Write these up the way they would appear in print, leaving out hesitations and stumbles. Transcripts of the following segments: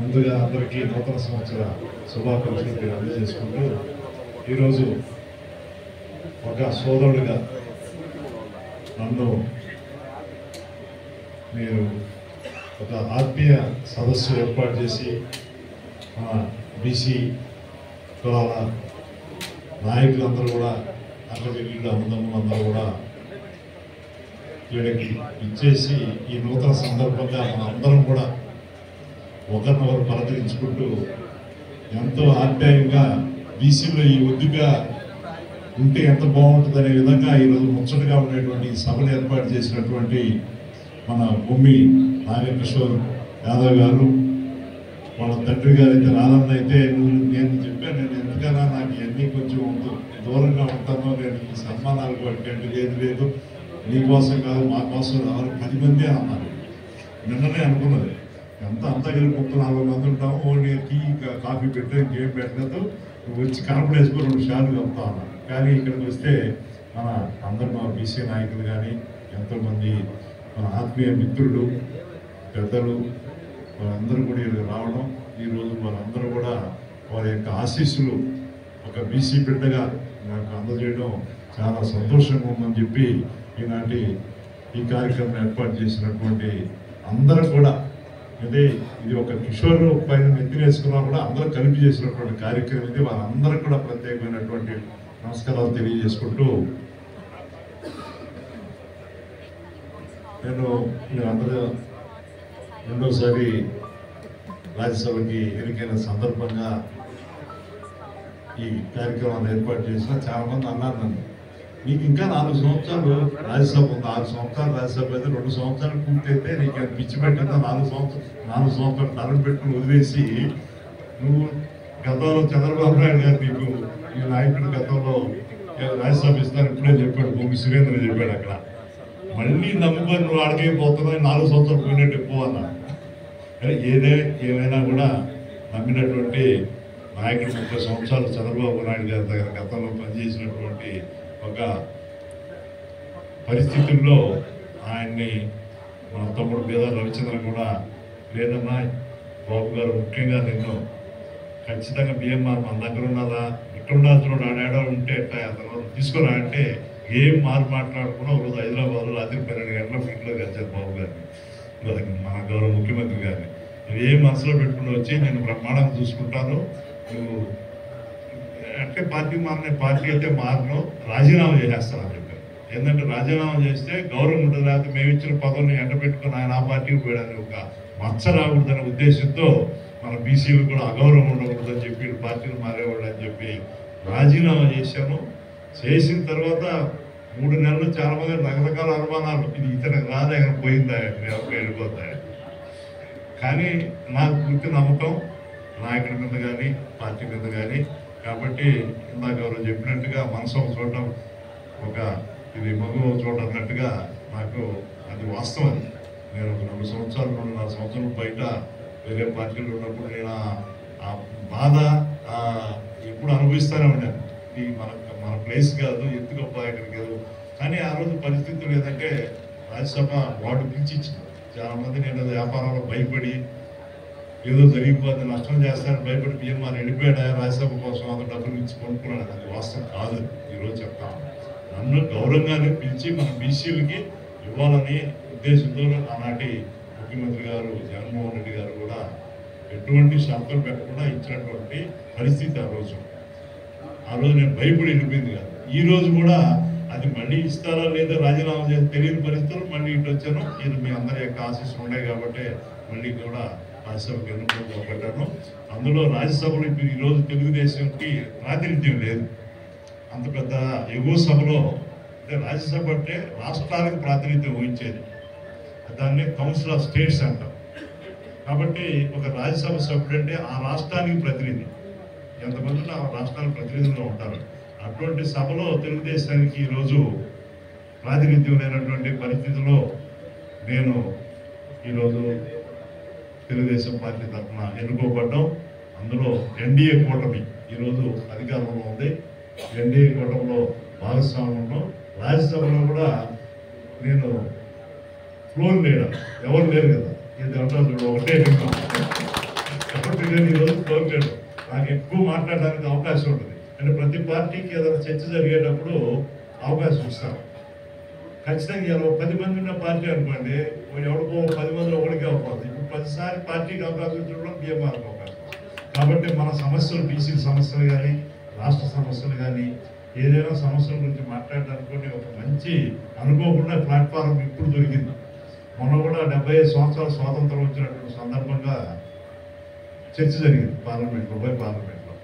ముందుగా అందరికీ నూతన సంవత్సర శుభాకాంక్షలు అందజేసుకుంటూ ఈరోజు ఒక సోదరుడిగా నన్ను మీరు ఒక ఆత్మీయ సదస్సు ఏర్పాటు చేసి మన బీసీ కులాల నాయకులందరూ కూడా అక్కడికి అన్నదమ్ములందరూ కూడా వీళ్ళకి ఇచ్చేసి ఈ నూతన సందర్భంగా మన అందరం కూడా ఒకరినొకరు పలకరించుకుంటూ ఎంతో ఆప్యాయంగా బీసీలో ఈ ఒద్దుగా ఉంటే ఎంత బాగుంటుంది అనే విధంగా ఈరోజు ముచ్చటగా ఉండేటువంటి సభను ఏర్పాటు చేసినటువంటి మన భూమి నాగకిషోర్ యాదవ్ గారు వాళ్ళ తండ్రి గారు అయితే రానన్న అయితే నేను చెప్పాను, నేను ఎందుకన్నా నాకు ఇవన్నీ కొంచెం దూరంగా ఉంటానో, నేను ఈ సన్మానాలు పట్టేది లేదు నీకోసం కాదు మా కోసం రావాలి 10 మంది అన్నారు. నిన్ననే అనుకున్నది అంతా కలిపి 34 మంది ఉంటాము, నేను టీ కాఫీ పెట్టే ఇంకేం పెట్టలేదు, నువ్వు వచ్చి కనపడేసుకుని 2 షార్లు కలుపుతా ఉన్నాను. కానీ ఇక్కడికి వస్తే మన అందరు మా బీసీ నాయకులు కానీ ఎంతోమంది మన ఆత్మీయ మిత్రులు పెద్దలు వాళ్ళందరూ కూడా ఇక్కడ రావడం, ఈరోజు వాళ్ళందరూ కూడా వారి యొక్క ఆశీస్సులు ఒక బీసీ బిడ్డగా నాకు అందజేయడం చాలా సంతోషంగా ఉందని చెప్పి ఈనాటి ఈ కార్యక్రమం ఏర్పాటు చేసినటువంటి అందరూ కూడా, అంటే ఇది ఒక కిషోర్ పైన నెత్తినేసుకున్నా కూడా అందరూ కలిపి చేసినటువంటి కార్యక్రమం ఇది. వాళ్ళందరూ కూడా ప్రత్యేకమైనటువంటి నమస్కారాలు తెలియజేసుకుంటూ మీరందరూ రెండోసారి రాజ్యసభకి ఎన్నికైన సందర్భంగా ఈ కార్యక్రమాన్ని ఏర్పాటు చేసిన చాలా మంది అన్నారు నన్ను, నీకు ఇంకా 4 సంవత్సరాలు రాజ్యసభ ఉంది, 6 సంవత్సరాలు రాజ్యసభ అయితే 2 సంవత్సరాలు పూర్తయితే నీకు పిచ్చి పెట్టిందా 4 సంవత్సరాలు తరం పెట్టుకుని వదిలేసి నువ్వు గతంలో చంద్రబాబు నాయుడు గారు నీకు ఈ నాయకుడు గతంలో రాజ్యసభ ఇస్తాను ఇప్పుడే చెప్పాడు, భూమి సురేంద్ర చెప్పాడు, అక్కడ మళ్ళీ నమ్ముకొని నువ్వు అడగైపోతున్నావు 4 సంవత్సరాలు పోయినట్టు ఎక్కువ అన్నా. కానీ ఏమైనా కూడా నమ్మినటువంటి నాయకుడు 30 సంవత్సరాలు చంద్రబాబు నాయుడు గారి దగ్గర గతంలో పనిచేసినటువంటి ఒక పరిస్థితుల్లో ఆయన్ని మన తమ్ముడు బేదా రవిచంద్రన్ కూడా లేదన్నా బాబు గారు ముఖ్యంగా నిన్ను ఖచ్చితంగా బిఎంఆర్ మన దగ్గర ఉన్నదా ఇక్కడ ఉండాల్సిన ఆడాడో ఉంటే తర్వాత తీసుకురా అంటే ఏం మాట్లాడకుండా ఒకరోజు హైదరాబాద్లో రాత్రి 12 గంటల ఇంట్లో కలిసారు బాబు గారిని, మన గౌరవ ముఖ్యమంత్రి గారిని. నువ్వేం మనసులో పెట్టుకుని వచ్చి నేను బ్రహ్మాండంగా చూసుకుంటాను, నువ్వు అంటే పార్టీ అయితే మారను, రాజీనామా చేసేస్తానని చెప్పారు. ఏంటంటే రాజీనామా చేస్తే గౌరవం ఉంటుంది, లేకపోతే మేము ఇచ్చిన పదవిని ఎండ పెట్టుకుని ఆయన ఆ పార్టీకి పోయడానికి ఒక మచ్చ రాకూడదనే ఉద్దేశంతో మన బీసీలు కూడా అగౌరవం ఉండకూడదని చెప్పి పార్టీలు మారేవాడు అని చెప్పి రాజీనామా చేశాను. చేసిన తర్వాత 3 నెలలు చాలా మంది రకరకాల అనుమానాలు, ఇది ఇతనికి రాదా ఎక్కడ పోయిందా వెళ్ళిపోతాయి. కానీ నాకు పూర్తి నమ్మకం నాయకుడి మీద కానీ పార్టీ మీద కానీ. కాబట్టి ఇందాక ఎవరు చెప్పినట్టుగా మనసు చూడటం ఒక ఇది మగవ చూడటం అన్నట్టుగా నాకు అది వాస్తవం. నేను 2 సంవత్సరాలు 2.5 సంవత్సరాలు బయట వేరే పార్టీలు ఉన్నప్పుడు నేను ఆ బాధ ఎప్పుడు అనుభవిస్తూనే ఉన్నాను. ఇది మన ప్లేస్ కాదు, ఎందుకు ఇక్కడికి కాదు. కానీ ఆ రోజు పరిస్థితులు ఏదంటే రాజ్యసభ వార్డు పిలిచిచ్చింది. చాలా మంది నేను వ్యాపారంలో భయపడి ఏదో జరిగిపోతే నష్టం చేస్తానని భయపడి బిఎంఆర్ వెళ్ళిపోయాడు రాజ్యసభ కోసం, అంత డబ్బులు ఇచ్చి కొనుక్కున్నాడు. అది వాస్తవం కాదు. ఈరోజు చెప్తాను, నన్ను గౌరవంగానే పిలిచి మన బీసీలకి ఇవ్వాలని ఉద్దేశంతో ఆనాటి ముఖ్యమంత్రి గారు జగన్మోహన్ రెడ్డి గారు కూడా ఎటువంటి షరతులు పెట్టకుండా ఇచ్చినటువంటి పరిస్థితి ఆ రోజు నేను భయపడి వెళ్ళిపోయింది కాదు. ఈ రోజు కూడా అది మళ్ళీ ఇస్తారా లేదా రాజీనామా చేసి తెలియని పరిస్థితులు మళ్ళీ ఇటు వచ్చాను. ఇది మీ అందరి యొక్క ఆశీస్సులు ఉన్నాయి కాబట్టి మళ్ళీ కూడా రాజ్యసభకు ఎన్నుకోబడ్డాను. అందులో రాజ్యసభలో ఇప్పుడు ఈరోజు తెలుగుదేశంకి ప్రాతినిధ్యం లేదు. అంత పెద్ద ఎగువ సభలో అంటే రాజ్యసభ అంటే రాష్ట్రాలకు ప్రాతినిధ్యం వహించేది, దాన్ని కౌన్సిల్ ఆఫ్ స్టేట్స్ అంటాం. కాబట్టి ఒక రాజ్యసభ సభ్యుడు అంటే ఆ రాష్ట్రానికి ప్రతినిధి, ఎంతమంది ఆ రాష్ట్రాలకు ప్రతినిధులుగా ఉంటారు. అటువంటి సభలో తెలుగుదేశానికి ఈరోజు ప్రాతినిధ్యం లేనటువంటి పరిస్థితుల్లో నేను ఈరోజు తెలుగుదేశం పార్టీ తరఫున ఎన్నుకోబడ్డాం. అందులో ఎన్డీఏ కూటమి ఈరోజు అధికారంలో ఉంది. ఎన్డీఏ కూటమిలో భాగస్వామ్యంలో రాజ్యసభలో కూడా నేను ఫ్లోర్ లీడర్, ఎవరు లేరు కదా, ఇది అంటారు ఒకటే కాబట్టి నేను ఈరోజు కోరుకోను, నాకు ఎక్కువ మాట్లాడడానికి అవకాశం ఉంటుంది. అంటే ప్రతి పార్టీకి ఏదైనా చర్చ జరిగేటప్పుడు అవకాశం ఇస్తాను. ఖచ్చితంగా 10 మంది ఉన్న పార్టీ అనుకోండి, ఎవరికో 10 మందిలో ఒకటికి అవకాశం. ఇప్పుడు 10సారి పార్టీకి అవకాశం ఇచ్చడం బీఎంఆర్కి అవకాశం. కాబట్టి మన సమస్యలు, బీసీ సమస్యలు కానీ, రాష్ట్ర సమస్యలు కానీ, ఏదైనా సమస్యల గురించి మాట్లాడడానికి ఒక మంచి అనుకోకుండా ప్లాట్ఫారం ఇప్పుడు దొరికింది. మొన్న కూడా 75 సంవత్సరాల స్వాతంత్రం వచ్చినటువంటి సందర్భంగా చర్చ జరిగింది పార్లమెంట్లో, ఉభయ పార్లమెంట్లో.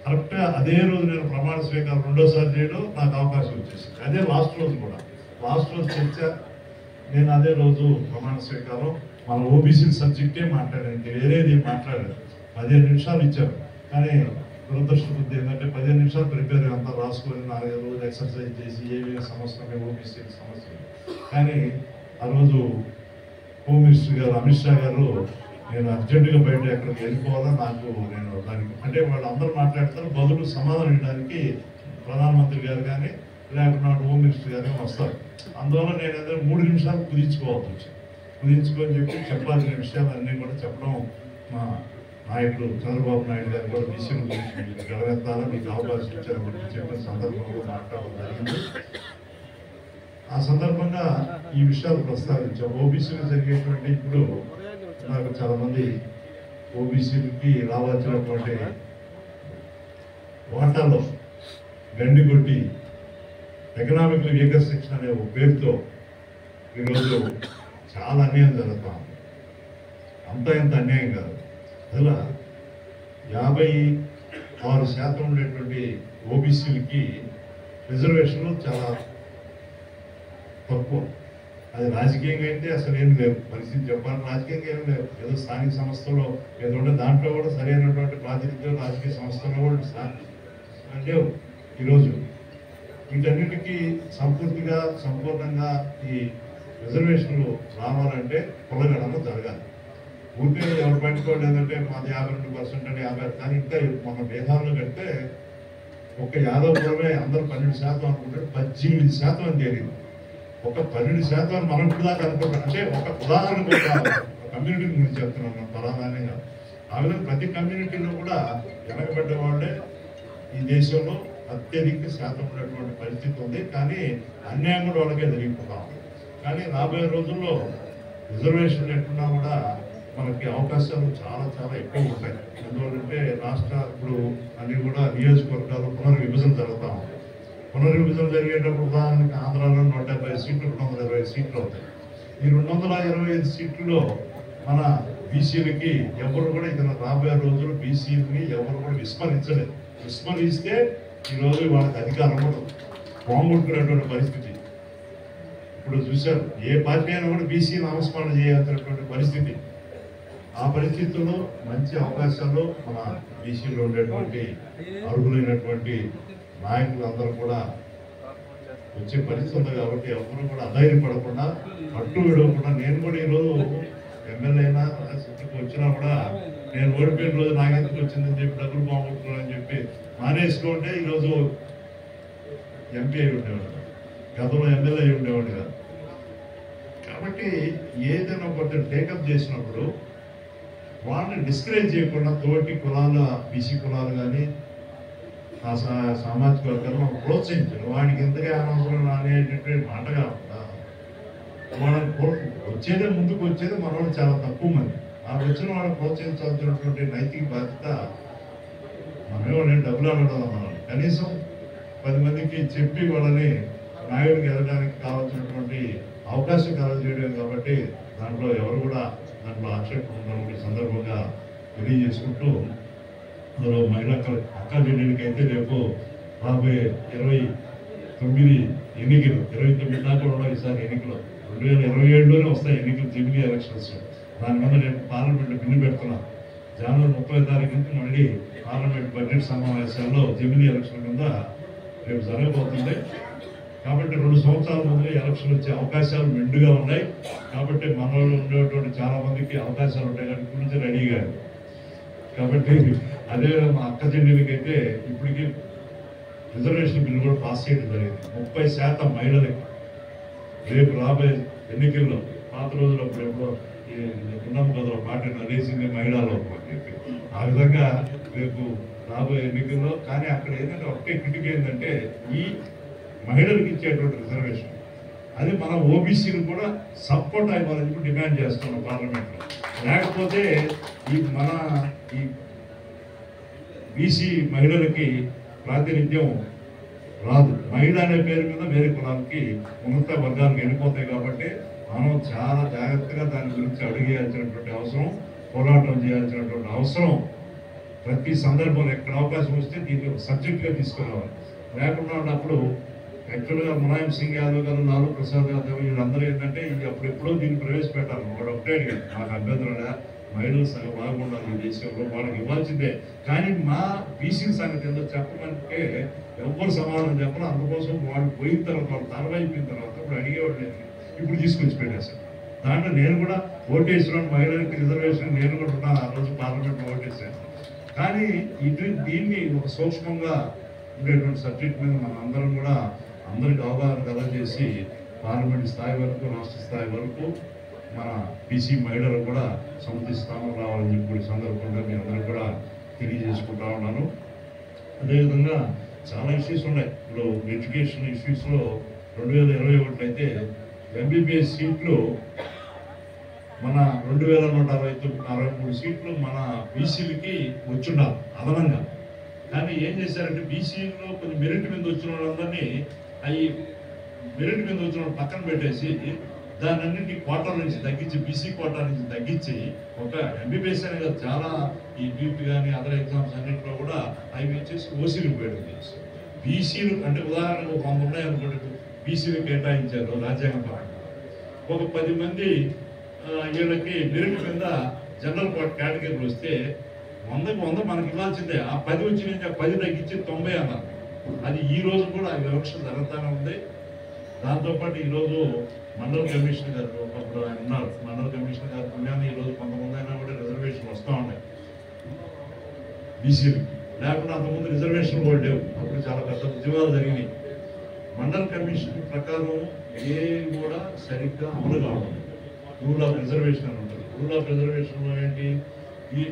కరెక్ట్గా అదే రోజు నేను ప్రమాణ స్వీకారం రెండోసారి చేయడం నాకు అవకాశం వచ్చేసింది. అదే లాస్ట్ రోజు కూడా, లాస్ట్ రోజు చర్చ, నేను అదే రోజు ప్రమాణ స్వీకారం మన ఓబీసీ సబ్జెక్టే మాట్లాడాను, వేరేది మాట్లాడాను. 15 నిమిషాలు ఇచ్చారు. కానీ దురదృష్టం బుద్ధి ఏంటంటే 15 నిమిషాలు ప్రిపేర్ అంతా రాసుకొని 4-5 రోజులు ఎక్సర్సైజ్ చేసి ఏవైనా సమస్యలు ఓబీసీ సమస్యలు. కానీ ఆ రోజు హోమ్ మినిస్టర్ గారు అమిత్ షా గారు నేను అర్జెంటుగా బయట ఎక్కడికి వెళ్ళిపోవాలా, నాకు నేను దానికి అంటే వాళ్ళు అందరూ మాట్లాడతారు, బదులు సమాధానం ఇవ్వడానికి ప్రధానమంత్రి గారు కానీ లేకుండా హోమ్ మినిస్టర్ గారు కానీ వస్తారు. అందువల్ల నేను ఏదైనా 3 నిమిషాలు కుదించుకోవాల్సి వచ్చింది. కుదించుకొని చెప్పాల్సిన విషయాలన్నీ కూడా చెప్పడం మా నాయకుడు చంద్రబాబు నాయుడు గారు కూడా బీసీల గురించి గడవెత్తాలా, మీకు అవకాశం ఇచ్చారు గురించి చెప్పిన సందర్భంలో మాట్లాడడం జరిగింది. ఆ సందర్భంగా ఈ విషయాలు ప్రస్తావించాం. ఓబీసీలు జరిగేటువంటి ఇప్పుడు నాకు చాలా మంది ఓబీసీలకి రావాల్సినటువంటి వాటాలో గండి కొట్టి ఎకనామికల్ వీకర్ సెక్షన్ అనే ఒక పేరుతో ఈరోజు చాలా అన్యాయం జరుగుతాం. అంతా ఇంత అన్యాయం కాదు. అలా 56% ఉండేటువంటి ఓబీసీలకి రిజర్వేషన్లు చాలా తక్కువ. అది రాజకీయంగా అయితే అసలు ఏం లేవు, పరిస్థితి చెప్పాలి. రాజకీయంగా ఏం లేవు, ఏదో స్థానిక సంస్థల్లో ఏదో ఉంటే దాంట్లో కూడా సరైనటువంటి ప్రాతినిధ్యం రాజకీయ సంస్థల్లో కూడా లేవు. ఈరోజు వీటన్నిటికీ సంపూర్ణంగా ఈ రిజర్వేషన్లు రావాలంటే కులగణన జరగాలి. ఊరికే ఎవరు పెట్టుకోవడం ఏంటంటే మాది 52% అంటే 50, కానీ ఇంకా మన బీహార్లో కడితే ఒక యాదవపురమే అందరూ 12% అనుకుంటే 18% అని తేలింది. ఒక 12% మనం ఇప్పుడు దాకా అనుకుంటాం. అంటే ఒక ఉదాహరణకు ఒక కమ్యూనిటీ గురించి చెప్తున్నాను ప్రధానంగా. ఆ విధంగా ప్రతి కమ్యూనిటీలో కూడా వెనకబడ్డ వాళ్ళే ఈ దేశంలో అత్యధిక శాతం ఉన్నటువంటి పరిస్థితి ఉంది. కానీ అన్యాయం కూడా వాళ్ళకే జరిగిపోతాం. కానీ రాబోయే రోజుల్లో రిజర్వేషన్ లేకుండా కూడా మనకి అవకాశాలు చాలా చాలా ఎక్కువ ఉంటాయి. ఎందుకంటే ఇప్పుడు అన్ని కూడా నియోజకవర్గాలు పునర్విభజన జరుగుతాం. పునర్విభజన జరిగేటప్పుడు ఉదాహరణకి ఆంధ్రాలో 170 సీట్లు 220 సీట్లు అవుతాయి. ఈ 225 సీట్లలో మన బీసీలకి ఎవరు కూడా ఇక రాబోయే రోజులు బీసీలని ఎవరు కూడా విస్మరించలేదు. విస్మరిస్తే ఈరోజు వాళ్ళకి అధికారం కూడా పోగొట్టుకునేటువంటి పరిస్థితి ఇప్పుడు చూశారు. ఏ పార్టీ అయినా కూడా బీసీ నామస్మరణ చేయాల్సినటువంటి పరిస్థితి. ఆ పరిస్థితుల్లో మంచి అవకాశాలు మన బీసీలో ఉండేటువంటి అర్హులైనటువంటి నాయకులందరూ కూడా వచ్చే పరిస్థితి ఉంది. కాబట్టి ఎవరు కూడా అధైర్యపడకుండా పట్టు విడవకుండా, నేను కూడా ఈరోజు ఎమ్మెల్యే అయినా సిటీకి వచ్చినా కూడా నేను ఓడిపోయిన రోజు నాకెందుకు వచ్చిందని చెప్పి డబ్బులు పోగొట్టుకున్నానని చెప్పి మానేసుకుంటే ఈరోజు ఎంపీ అయి ఉండేవాడు, గతంలో ఎమ్మెల్యే అయి ఉండేవాడు కాదు. కాబట్టి ఏదైనా ఒకటి టేకప్ చేసినప్పుడు వాళ్ళని డిస్కరేజ్ చేయకుండా తోటి కులాల బీసీ కులాలు కానీ ఆ సామాజిక వర్గాలు మనం ప్రోత్సహించారు. వాడికి ఎంతగా అనవసరం అనేటువంటి మాట కాకుండా వాళ్ళని వచ్చేదే ముందుకు వచ్చేది మన వాళ్ళు చాలా తక్కువ మంది. ఆ వచ్చిన వాళ్ళని ప్రోత్సహించాల్సినటువంటి నైతిక బాధ్యత మనమే డబ్బులు అడగడం. మనం కనీసం 10 మందికి చెప్పి వాళ్ళని నాయుడికి వెళ్ళడానికి కావాల్సినటువంటి అవకాశం కలగజేయడం. కాబట్టి దాంట్లో ఎవరు కూడా దాంట్లో ఆక్షేపం ఉన్నటువంటి సందర్భంగా తెలియజేసుకుంటూ, అందులో మహిళా అక్క చెల్లెళ్ళకైతే రేపు రాబోయే 29 ఎన్నికలు, 29 దాకా కూడా ఈసారి ఎన్నికలు 2027లోనే వస్తాయి ఎన్నికలు, జమిలీ ఎలక్షన్స్. దానివల్ల రేపు పార్లమెంట్ బిల్లు పెడుతున్నాం. జనవరి 30వ తారీఖు నుంచి మళ్ళీ పార్లమెంట్ బడ్జెట్ సమావేశాల్లో జమిలీ ఎలక్షన్ కింద రేపు జరగబోతుంది. కాబట్టి 2 సంవత్సరాల ముందు ఎలక్షన్ వచ్చే అవకాశాలు మెండుగా ఉన్నాయి. కాబట్టి మనలో ఉండేటువంటి చాలా మందికి అవకాశాలు ఉంటాయి కాబట్టి గురించి రెడీగా. కాబట్టి అదే మా అక్క చెల్లెలకైతే ఇప్పటికీ రిజర్వేషన్ బిల్లు కూడా పాస్ చేయడం జరిగింది. 30% మహిళలకి రేపు రాబోయే ఎన్నికల్లో, పాత రోజులప్పుడు ఎప్పుడో ఉన్నాం కదా పార్టీ నరేసింది మహిళలో అని చెప్పి ఆ విధంగా రేపు రాబోయే ఎన్నికల్లో. కానీ అక్కడ ఏంటంటే ఒకే కిటికీ ఏంటంటే ఈ మహిళలకు ఇచ్చేటువంటి రిజర్వేషన్ అది మన ఓబీసీలు కూడా సపోర్ట్ అవ్వాలని చెప్పి డిమాండ్ చేస్తున్నాం పార్లమెంట్లో. లేకపోతే ఈ బీసీ మహిళలకి ప్రాతినిధ్యం రాదు. మహిళ అనే పేరు మీద వేరే కులాలకి ఉన్నత వర్గాలకు వెళ్ళిపోతాయి. కాబట్టి మనం చాలా జాగ్రత్తగా దాని గురించి అడిగేయాల్సినటువంటి అవసరం, పోరాటం చేయాల్సినటువంటి అవసరం ప్రతి సందర్భంలో ఎక్కడ అవకాశం వస్తే దీన్ని ఒక సబ్జెక్ట్గా తీసుకురావాలి. లేకుండా ఉన్నప్పుడు యాక్చువల్గా ములాయం సింగ్ యాదవ్ గారు, లాలూ ప్రసాద్ యాదవ్ వీళ్ళందరూ ఏంటంటే అప్పుడెప్పుడో దీన్ని ప్రవేశపెట్టాలి. వాడు ఒకటే అడిగాడు, నాకు అభ్యంతరంగా మహిళలు సగం బాగుండాలి ఈ దేశంలో, వాళ్ళకి ఇవ్వాల్సిందే. కానీ మా బీసీ సంగతి ఏందో చెప్పమంటే ఎవ్వరు సమాధానం చెప్పాలి. అందుకోసం వాళ్ళు పోయిన తర్వాత, వాళ్ళు తలవైపోయిన తర్వాత ఇప్పుడు అడిగేవాడు లేదు. ఇప్పుడు తీసుకొచ్చి పెట్టేశారు. దాంట్లో నేను కూడా ఓటేసినాను, మహిళలకి రిజర్వేషన్ నేను కూడా ఉన్నాను. ఆ రోజు పార్లమెంట్లో ఓటేసాను. కానీ దీన్ని ఒక సూక్ష్మంగా ఉండేటువంటి సబ్జెక్ట్ మీద మనం అందరం కూడా అందరికి అవగాహన కలగజేసి పార్లమెంట్ స్థాయి వరకు, రాష్ట్ర స్థాయి వరకు మన బీసీ మహిళలకు కూడా సమితి స్థానం రావాలని చెప్పి సందర్భంగా మీ అందరూ కూడా తెలియజేసుకుంటా ఉన్నాను. అదేవిధంగా చాలా ఇష్యూస్ ఉన్నాయి. ఇప్పుడు ఎడ్యుకేషన్ ఇష్యూస్లో 2021 అయితే ఎంబీబీఎస్ సీట్లు మన 2163 సీట్లు మన బీసీలకి వచ్చున్నారు అదనంగా. కానీ ఏం చేశారంటే బీసీలో కొంచెం మెరిట్ మీద వచ్చిన వాళ్ళందరినీ మెరిట్ మీద వచ్చిన వాళ్ళు పక్కన పెట్టేసి దాన్ని కోటాల నుంచి తగ్గించి, బీసీ కోటా నుంచి తగ్గించి, ఒక ఎంబీబీఎస్ అనే కాదు చాలా ఈ నీట్ కానీ అదర్ ఎగ్జామ్స్ అన్నింటిలో కూడా అవి ఇచ్చేసి ఓసీలకు పెట్టేసి బీసీలు అంటే ఉదాహరణకు 100 ఉన్నాయనుకోండి, బీసీలు కేటాయించారు రాజ్యాంగ పరంగా. ఒక 10 మంది వీళ్ళకి మెరిట్ కింద జనరల్ కేటగిరీలు వస్తే 100కి 100 మనకి ఇవ్వాల్సిందే. ఆ 10 వచ్చి నుంచి 10 తగ్గించి 90 అన్నారు. అది ఈ రోజు కూడా ఆ వివక్ష జరుగుతూనే ఉంది. దాంతోపాటు ఈరోజు మండల కమిషనర్ గారు, ఒకప్పుడు ఆయన ఉన్నారు, మండల కమిషనర్ గారు పుణ్యాన్ని ఈరోజు కొంతమంది అయినా కూడా రిజర్వేషన్ వస్తూ ఉన్నాయి బీసీలకి. లేకుండా అంతకుముందు రిజర్వేషన్ కూడా లేవు. అప్పుడు చాలా పెద్ద ఉద్యమాలు జరిగినాయి. మండల కమిషన్ ప్రకారం ఏ కూడా సరిగ్గా అమలు కావడం, రూల్ ఆఫ్ రిజర్వేషన్ అని ఉంటుంది. రూల్ ఆఫ్ రిజర్వేషన్లో ఏంటి, ఈ